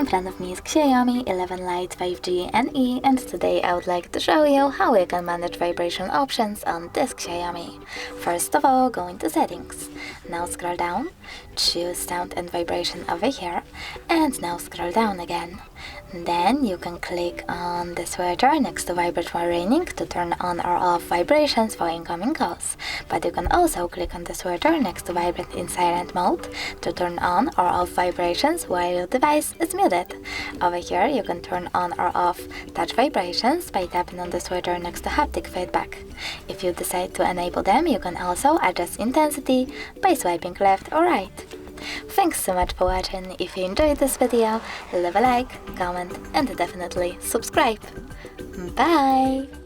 In front of me is XIAOMI 11 Lite 5G NE, and today I would like to show you how you can manage vibration options on this XIAOMI. First of all, go into settings. Now scroll down, choose sound and vibration over here, and now scroll down again. Then you can click on the switcher next to vibratory ringing to turn on or off vibrations for incoming calls. But you can also click on the switcher next to vibrate in silent mode to turn on or off vibrations while your device is muted. Over here you can turn on or off touch vibrations by tapping on the switcher next to haptic feedback. If you decide to enable them, you can also adjust intensity by swiping left or right. Thanks so much for watching. If you enjoyed this video, leave a like, comment and definitely subscribe. Bye!